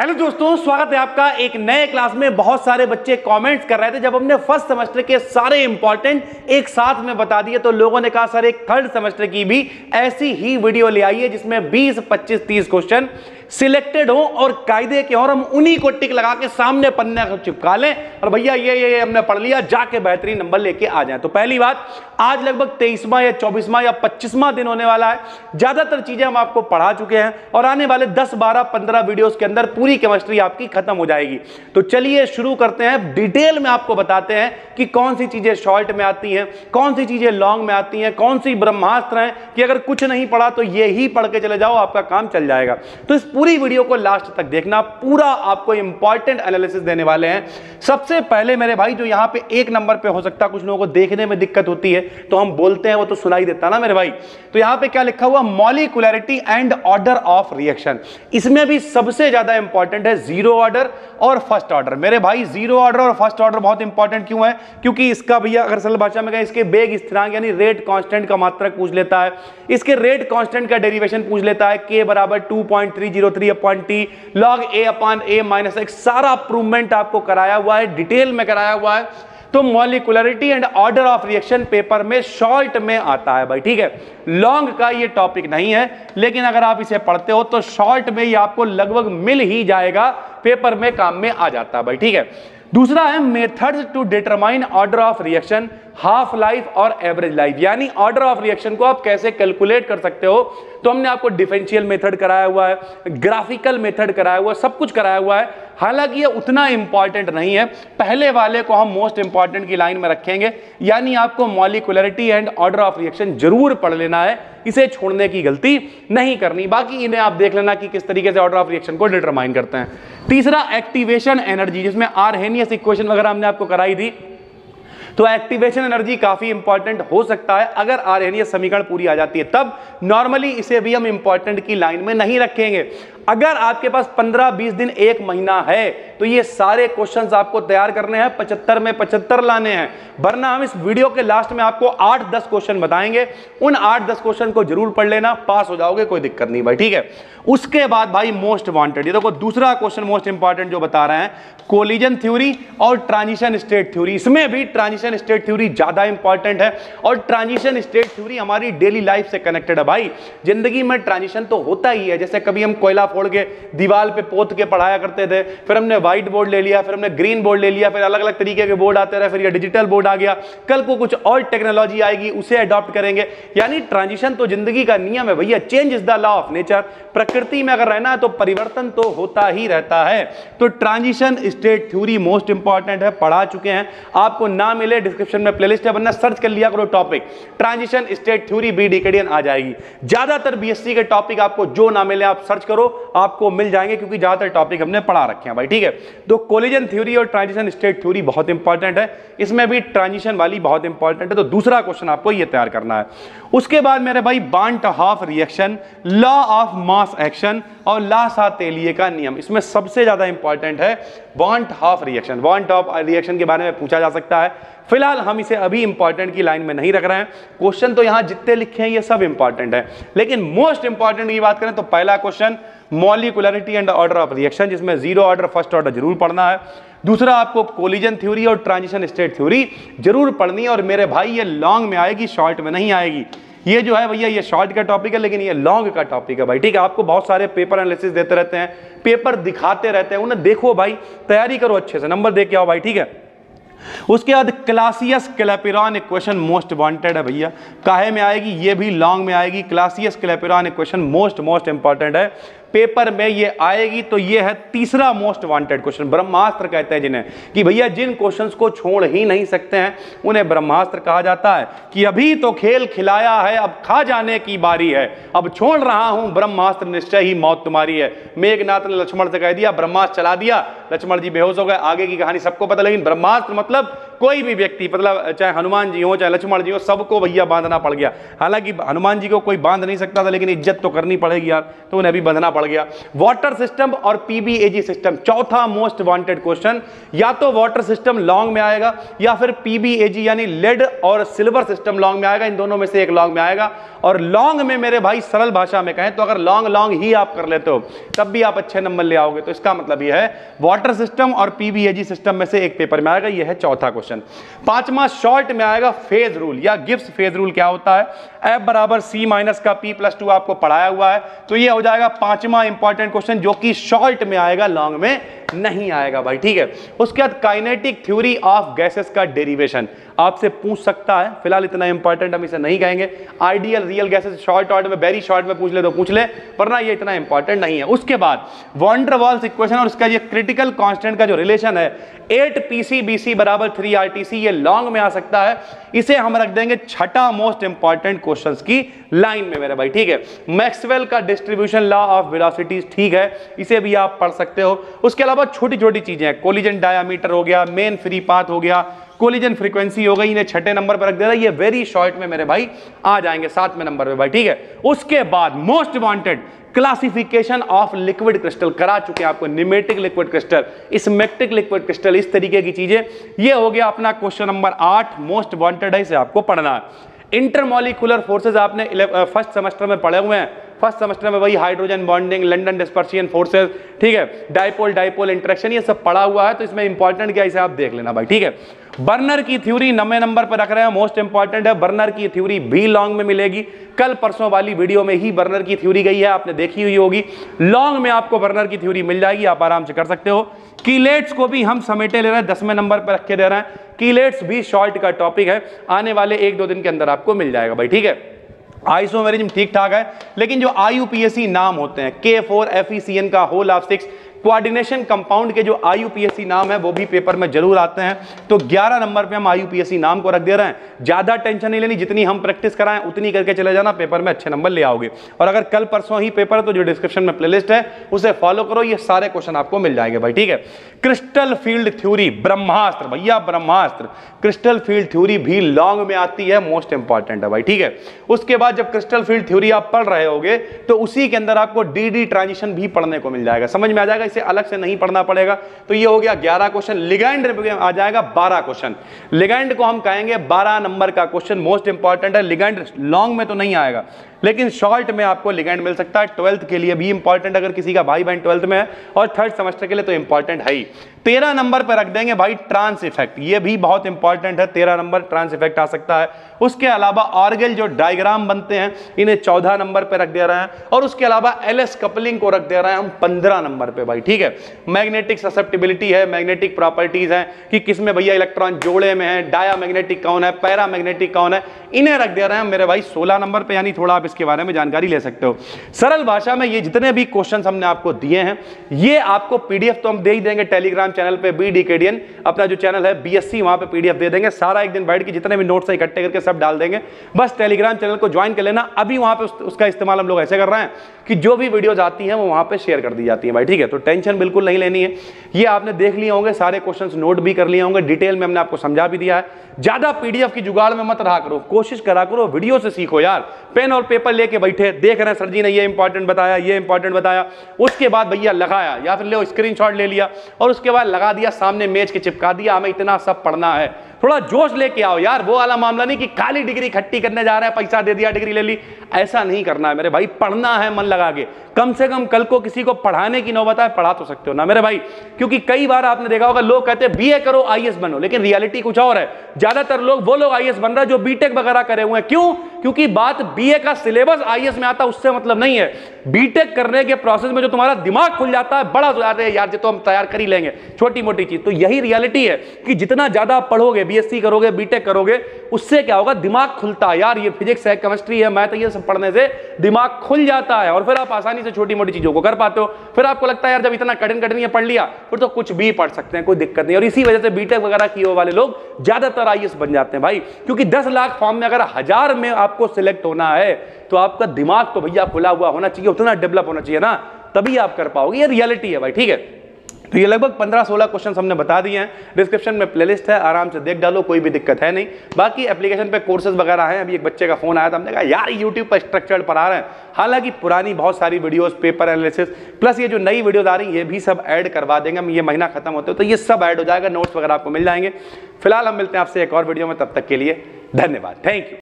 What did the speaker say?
Hello दोस्तों, स्वागत है आपका एक नए क्लास में। बहुत सारे बच्चे कमेंट्स कर रहे थे जब हमने फर्स्ट सेमेस्टर के सारे इंपॉर्टेंट एक साथ में बता दिए, तो लोगों ने कहा सर एक थर्ड सेमेस्टर की भी ऐसी ही वीडियो ले आइए जिसमें 20, 25, 30 क्वेश्चन सिलेक्टेड हो और कायदे के, और हम उन्हीं को टिक लगा के सामने पन्ने को चिपका लें और भैया ये हमने पढ़ लिया, जाके बेहतरीन नंबर लेके आ जाए। तो पहली बात, आज लगभग 23वां या 24वां या 25वां दिन होने वाला है। ज्यादातर चीजें हम आपको पढ़ा चुके हैं और आने वाले 10, 12, 15 वीडियोस के अंदर पूरी केमिस्ट्री आपकी खत्म हो जाएगी। तो चलिए शुरू करते हैं। डिटेल में आपको बताते हैं कि कौन सी चीजें शॉर्ट में आती हैं, कौन सी चीजें लॉन्ग में आती हैं, कौन सी ब्रह्मास्त्र हैं कि अगर कुछ नहीं पढ़ा तो ये ही पढ़ के चले जाओ, आपका काम चल जाएगा। तो इस पूरी वीडियो को लास्ट तक देखना, पूरा आपको इंपॉर्टेंट एनालिसिस देने वाले हैं। सबसे पहले मेरे भाई, जो यहां पे एक नंबर पे हो सकता है कुछ लोगों को देखने में दिक्कत होती है, तो हम बोलते हैं वो तो सुनाई देता ना मेरे भाई। तो यहां पे क्या लिखा हुआ, molecularity and order of reaction. इसमें भी सबसे ज्यादा इंपॉर्टेंट है जीरो ऑर्डर और फर्स्ट ऑर्डर। मेरे भाई जीरो ऑर्डर और फर्स्ट ऑर्डर बहुत इंपॉर्टेंट क्यों है? क्योंकि इसका भैया अगर सरल भाषा में कहें, इसके बेग स्थिरांक यानी रेट कांस्टेंट का मात्रक पूछ लेता है, इसके रेट कांस्टेंट का डेरिवेशन पूछ लेता है, k बराबर 2.303 upon T log a upon a minus x। सारा प्रूवमेंट आपको कराया हुआ है, डिटेल में कराया हुआ है। तो molecularity and order of reaction paper में शॉर्ट में आता है भाई, ठीक है। लॉन्ग का ये टॉपिक नहीं है, लेकिन अगर आप इसे पढ़ते हो तो शॉर्ट में ये आपको लगभग मिल ही जाएगा, पेपर में काम में आ जाता है भाई, ठीक है। दूसरा है methods to determine order of reaction, half life और एवरेज लाइफ। यानी ऑर्डर ऑफ रिएक्शन को आप कैसे कैलकुलेट कर सकते हो। तो हमने आपको डिफरेंशियल मेथड कराया हुआ है, ग्राफिकल मेथड कराया हुआ है, सब कुछ कराया हुआ है। हालांकि ये उतना इंपॉर्टेंट नहीं है, पहले वाले को हम मोस्ट इंपॉर्टेंट की लाइन में रखेंगे। यानी आपको molecularity and order of reaction जरूर पढ़ लेना है, इसे छोड़ने की गलती नहीं करनी। बाकी इन्हें आप देख लेना कि किस तरीके से ऑर्डर ऑफ रिएक्शन को डिटरमाइन करते हैं। तीसरा, एक्टिवेशन एनर्जी, जिसमें आरहेनियस इक्वेशन वगैरह हमने आपको कराई थी। तो एक्टिवेशन एनर्जी काफी इंपॉर्टेंट हो सकता है अगर आरहेनियस समीकरण पूरी आ जाती है तब। नॉर्मली इसे भी हम इंपॉर्टेंट की लाइन में नहीं रखेंगे। अगर आपके पास 15-20 दिन, एक महीना है, तो ये सारे क्वेश्चंस आपको तैयार करने हैं, 75 में 75 लाने हैं। वरना हम इस वीडियो के लास्ट में आपको 8-10 क्वेश्चन बताएंगे, उन 8-10 क्वेश्चन को जरूर पढ़ लेना, पास हो जाओगे, कोई दिक्कत नहीं भाई, ठीक है। उसके बाद भाई मोस्ट वांटेड, ये देखो दूसरा क्वेश्चन मोस्ट इंपॉर्टेंट जो बता रहे हैं, कोलिजन थ्योरी और ट्रांजिशन स्टेट थ्योरी। इसमें भी ट्रांजिशन स्टेट थ्योरी ज्यादा इंपॉर्टेंट है और ट्रांजिशन स्टेट थ्योरी हमारी डेली लाइफ से कनेक्टेड है भाई। जिंदगी में ट्रांजिशन तो होता ही है। जैसे कभी हम कोयला फोड़ के दीवार पे पोत के पढ़ाया करते थे, फिर हमने व्हाइट बोर्ड ले लिया, फिर हमने ग्रीन बोर्ड ले लिया, फिर अलग अलग तरीके के बोर्ड आते रहे, फिर ये डिजिटल बोर्ड आ गया, कल को कुछ और टेक्नोलॉजी आएगी, उसे अडॉप्ट करेंगे। यानी ट्रांजिशन तो जिंदगी का नियम है भैया, change is the law of nature. प्रकृति में अगर रहना है तो परिवर्तन तो होता ही रहता है। तो transition state theory most important है, पढ़ा चुके हैं। आपको ना मिले डिस्क्रिप्शन में प्लेलिस्ट है, वरना सर्च कर लिया करो टॉपिक ट्रांजिशन स्टेट थ्योरी बी डिकेडियन आ जाएगी। ज्यादातर बीएससी के टॉपिक आपको जो ना मिले आप सर्च करो, आपको मिल जाएंगे, क्योंकि ज्यादातर टॉपिक हमने पढ़ा रखे हैं भाई, ठीक है। तो कोलिजन थ्योरी और ट्रांजिशन स्टेट थ्योरी बहुत इंपॉर्टेंट है, इसमें भी ट्रांजिशन वाली बहुत इंपॉर्टेंट है। तो दूसरा क्वेश्चन आपको यह तैयार करना है। उसके बाद मेरे भाई बार्नट half reaction, law of mass action और ला-सातेलिए का नियम। इसमें सबसे ज्यादा इंपॉर्टेंट है बार्नट हाफ रिएक्शन। बार्नट हाफ रिएक्शन के बारे में पूछा जा सकता है, फिलहाल हम इसे अभी इंपॉर्टेंट की लाइन में नहीं रख रहे हैं। क्वेश्चन तो यहां जितने लिखे हैं ये सब इंपॉर्टेंट है, लेकिन मोस्ट इंपॉर्टेंट की बात करें तो पहला question molecularity and order of reaction, जिसमें जीरो ऑर्डर फर्स्ट ऑर्डर जरूर पढ़ना है। दूसरा, आपको कोलिजन थ्योरी और ट्रांजिशन स्टेट थ्योरी जरूर पढ़नी है। और मेरे भाई ये लॉन्ग में आएगी, शॉर्ट में नहीं आएगी। ये जो है भैया ये शॉर्ट का टॉपिक है, लेकिन ये लॉन्ग का टॉपिक है भाई, ठीक है। आपको बहुत सारे पेपर एनालिसिस देते रहते हैं, पेपर दिखाते रहते हैं, उन्हें देखो भाई, तैयारी करो अच्छे से, नंबर दे के आओ भाई, ठीक है। उसके बाद Clausius Clapeyron equation most wanted है भैया, काहे में आएगी? ये भी लॉन्ग में आएगी। Clausius Clapeyron equation most important है, पेपर में ये आएगी। तो ये है तीसरा मोस्ट वांटेड क्वेश्चन, ब्रह्मास्त्र कहते हैं जिन्हें, कि भैया जिन क्वेश्चंस को छोड़ ही नहीं सकते हैं उन्हें ब्रह्मास्त्र कहा जाता है। कि अभी तो खेल खिलाया है, अब खा जाने की बारी है, अब छोड़ रहा हूं ब्रह्मास्त्र, निश्चय ही मौत तुम्हारी है। मेघनाथ ने लक्ष्मण से कह दिया, ब्रह्मास्त्र चला दिया, लक्ष्मण जी बेहोश हो गए। आगे की कहानी सबको पता, लेकिन ब्रह्मास्त्र मतलब कोई भी व्यक्ति, मतलब चाहे हनुमान जी हो चाहे लक्ष्मण जी हो, सबको भैया बांधना पड़ गया। हालांकि हनुमान जी को कोई बांध नहीं सकता था, लेकिन इज्जत तो करनी पड़ेगी यार, तो उन्हें भी बांधना पड़ गया। वाटर सिस्टम और पीबीएजी सिस्टम, चौथा मोस्ट वांटेड क्वेश्चन। या तो वाटर सिस्टम लॉन्ग में आएगा या फिर पीबीएजी यानी लेड और सिल्वर सिस्टम लॉन्ग में आएगा, इन दोनों में से एक लॉन्ग में आएगा। और लॉन्ग में मेरे भाई सरल भाषा में कहें तो अगर लॉन्ग ही आप कर लेते हो तब भी आप अच्छे नंबर ले आओगे। तो इसका मतलब यह है वाटर सिस्टम और पीबीएजी सिस्टम में से एक पेपर में आएगा, यह है चौथा क्वेश्चन। पांचवा शॉर्ट में आएगा फेज रूल या गिब्स फेज रूल क्या होता है, F बराबर C माइनस का P+2 आपको पढ़ाया हुआ है। तो यह हो जाएगा पांचवा इंपॉर्टेंट क्वेश्चन जो कि शॉर्ट में आएगा, लॉन्ग में नहीं आएगा भाई, ठीक है। उसके बाद काइनेटिक थ्योरी ऑफ गैसेस का डेरिवेशन आपसे पूछ सकता है, फिलहाल इतना इंपॉर्टेंट हम इसे नहीं कहेंगे। आइडियल रियल गैसेस शॉर्ट में, वेरी शॉर्ट में पूछ ले तो पूछ ले, वरना ये इतना इंपॉर्टेंट नहीं है। उसके बाद वॉन डर वाल्स इक्वेशन और उसका ये क्रिटिकल कांस्टेंट का जो रिलेशन है 8 PCBC बराबर 3 RTC, ये लॉन्ग में आ सकता है। इसे हम रख देंगे छठा मोस्ट इंपॉर्टेंट क्वेश्चंस की लाइन में मेरे भाई, ठीक है। मैक्सवेल का डिस्ट्रीब्यूशन लॉ ऑफ वेलोसिटीज, ठीक है, इसे भी आप पढ़ सकते हो। उसके अलावा छोटी छोटी चीजें हैं, कोलिजन डायामीटर हो गया, मेन फ्री पाथ हो गया, कोलिजन फ्रीक्वेंसी हो गई, इन्हें छठे नंबर पर रख दे रहा है। ये वेरी शॉर्ट में मेरे भाई आ जाएंगे 7वें नंबर पे भाई, ठीक है। उसके बाद most wanted classification of liquid crystal करा चुके हैं आपको, pneumatic liquid crystal, smectic liquid crystal, इस तरीके की चीजें। ये हो गया अपना क्वेश्चन नंबर 8, मोस्ट वांटेड है, इसे आपको पढ़ना है। इंटरमॉलिक्यूलर फोर्सेज आपने फर्स्ट सेमेस्टर में पढ़े हुए हैं। फर्स्ट सेमेस्टर में वही हाइड्रोजन बॉन्डिंग, लंडन डिस्पर्सियन फोर्सेज, ठीक है, डाइपोल डाइपोल इंटरेक्शन, ये सब पढ़ा हुआ है। तो इसमें इंपॉर्टेंट क्या, इसे आप देख लेना भाई, ठीक है। बर्नर की थ्योरी 9वें नंबर पर रख रहे हैं, मोस्ट इंपॉर्टेंट है। बर्नर की थ्योरी भी लॉन्ग में मिलेगी, कल परसों वाली वीडियो में ही बर्नर की थ्योरी गई है, आपने देखी हुई होगी। लॉन्ग में आपको बर्नर की थ्योरी मिल जाएगी, आप आराम से कर सकते हो। कीलेट्स को भी हम समेटे ले रहे हैं, 10वें नंबर पर रख के दे रहे हैं। कीलेट्स भी शॉर्ट का टॉपिक है, आने वाले 1-2 दिन के अंदर आपको मिल जाएगा भाई, ठीक है। आइसोमेरिज्म ठीक ठाक है, लेकिन जो IUPAC नाम होते हैं K4FeCN का होल ऑफ 6 कोऑर्डिनेशन कंपाउंड के जो IUPAC नाम है वो भी पेपर में जरूर आते हैं। तो 11 नंबर पे हम IUPAC नाम को रख दे रहे हैं। ज्यादा टेंशन नहीं लेनी, जितनी हम प्रैक्टिस कराएं उतनी करके चले जाना, पेपर में अच्छे नंबर ले आओगे। और अगर कल परसों ही पेपर है तो जो डिस्क्रिप्शन में प्लेलिस्ट है उसे फॉलो करो, ये सारे क्वेश्चन आपको मिल जाएंगे भाई, ठीक है। क्रिस्टल फील्ड थ्योरी, ब्रह्मास्त्र भैया, ब्रह्मास्त्र क्रिस्टल फील्ड थ्योरी भी लॉन्ग में आती है, मोस्ट इंपॉर्टेंट है भाई, ठीक है। उसके बाद जब क्रिस्टल फील्ड थ्योरी आप पढ़ रहे होगे तो उसी के अंदर आपको DD ट्रांजिशन भी पढ़ने को मिल जाएगा, समझ में आ जाएगा, इसे अलग से नहीं पढ़ना पड़ेगा। तो ये हो गया 11 क्वेश्चन। लिगैंड आ जाएगा 12 क्वेश्चन। लिगैंड को हम कहेंगे 12 नंबर का क्वेश्चन, मोस्ट इंपॉर्टेंट है। लिगैंड लॉन्ग में तो नहीं आएगा, लेकिन शॉर्ट में आपको लिगैंड मिल सकता है। 12th के लिए भी इंपॉर्टेंट, अगर किसी का भाई बहन 12th में है, और 3rd सेमेस्टर के लिए तो इंपॉर्टेंट है ही। 13 नंबर पर रख देंगे भाई ट्रांस इफेक्ट, ये भी बहुत इंपॉर्टेंट है, 13 नंबर ट्रांस इफेक्ट आ सकता है। उसके अलावा ऑर्गेल जो डायग्राम बनते हैं इन्हें 14 नंबर पर रख दे रहे हैं। और उसके अलावा LS कपलिंग को रख दे रहे हैं हम 15 नंबर पे भाई, ठीक है। मैग्नेटिक ससेप्टिबिलिटी है, मैग्नेटिक प्रॉपर्टीज है कि किसमें भैया इलेक्ट्रॉन जोड़े में है, डायामैग्नेटिक कौन है, पैरामैग्नेटिक कौन है, इन्हें रख दे रहे हैं मेरे भाई 16 नंबर पे, यानी थोड़ा आप इसके बारे में जानकारी ले सकते हो। सरल भाषा में ये जितने भी क्वेश्चंस हमने आपको दिए हैं ये आपको PDF तो हम दे ही देंगे टेलीग्राम चैनल पे, BDKDN अपना जो चैनल है BSc, वहां पे PDF दे देंगे सारा, एक दिन बैठ के जितने भी नोट्स इकट्ठे करके सब डाल देंगे। बस टेलीग्राम चैनल को ज्वाइन कर लेना। अभी वहां पे उसका इस्तेमाल हम लोग ऐसे कर रहे हैं कि जो भी वीडियोज आती हैं वो वहां पे शेयर कर दी जाती है भाई, ठीक है। तो टेंशन बिल्कुल नहीं लेनी है। ये आपने देख लिए होंगे, सारे क्वेश्चंस नोट भी कर लिए होंगे, डिटेल में हमने आपको समझा भी दिया है। ज्यादा PDF की जुगाड़ में मत रहा करो, कोशिश करा करो, वीडियो से सीखो यार। पेन और पेपर लेके बैठे देख रहे हैं सर जी ने ये इंपॉर्टेंट बताया, ये इंपॉर्टेंट बताया, उसके बाद भैया लगाया या फिर ले स्क्रीनशॉट ले लिया और उसके बाद लगा दिया सामने मेज के, चिपका दिया, हमें इतना सब पढ़ना है। थोड़ा जोश लेके आओ यार, वो वाला मामला नहीं कि खाली डिग्री इकट्ठी करने जा रहे हैं, पैसा दे दिया डिग्री ले ली, ऐसा नहीं करना है मेरे भाई। पढ़ना है मन लगा के, कम से कम कल को किसी को पढ़ाने की नौबत आए पढ़ा तो सकते हो ना मेरे भाई। क्योंकि कई बार आपने देखा होगा लोग कहते हैं BA करो IAS बनो, लेकिन रियलिटी कुछ और है। ज्यादातर लोग वो लोग IAS बन रहे हैं जो BTech वगैरह करे हुए हैं। क्यों? क्योंकि बात BA का सिलेबस IAS में आता उससे मतलब नहीं है। BTech करने के प्रोसेस में जो तुम्हारा दिमाग खुल जाता है, बड़ा यार ये तो हम तैयार कर ही लेंगे, छोटी मोटी चीज। तो यही रियलिटी है कि जितना ज्यादा पढ़ोगे, BSc करोगे, BTech करोगे, उससे क्या होगा, दिमाग खुलता है यार। ये फिजिक्स है, केमिस्ट्री है, मैथ है, ये सब पढ़ने से दिमाग खुल जाता है और फिर आप आसानी से छोटी मोटी चीजों को कर पाते हो। फिर आपको लगता है यार जब इतना कठिन ये पढ़ लिया फिर तो कुछ भी पढ़ सकते हैं, कोई दिक्कत नहीं। और इसी वजह से BTech वगैरह किए वाले लोग ज्यादातर IAS बन जाते हैं भाई। क्योंकि 10 लाख फॉर्म में अगर 1000 में आपको सिलेक्ट होना है तो आपका दिमाग तो भैया खुला हुआ होना चाहिए, उतना डेवलप होना चाहिए ना, तभी आप कर पाओगे। ये रियलिटी है भाई, ठीक है। तो ये लगभग 15-16 क्वेश्चन हमने बता दिए हैं। डिस्क्रिप्शन में प्लेलिस्ट है, आराम से देख डालो, कोई भी दिक्कत है नहीं। बाकी एप्लीकेशन पे कोर्सेज वगैरह हैं। अभी एक बच्चे का फोन आया था, हमने कहा यार यूट्यूब पर स्ट्रक्चर्ड पढ़ा रहे हैं, हालांकि पुरानी बहुत सारी वीडियोस, पेपर एनालिसिस प्लस ये जो नई वीडियोस आ रही हैं ये भी सब ऐड करवा देंगे हम। ये महीना खत्म होते तो ये सब ऐड हो जाएगा, नोट्स वगैरह आपको मिल जाएंगे। फिलहाल हम मिलते हैं आपसे एक और वीडियो में, तब तक के लिए धन्यवाद, थैंक यू।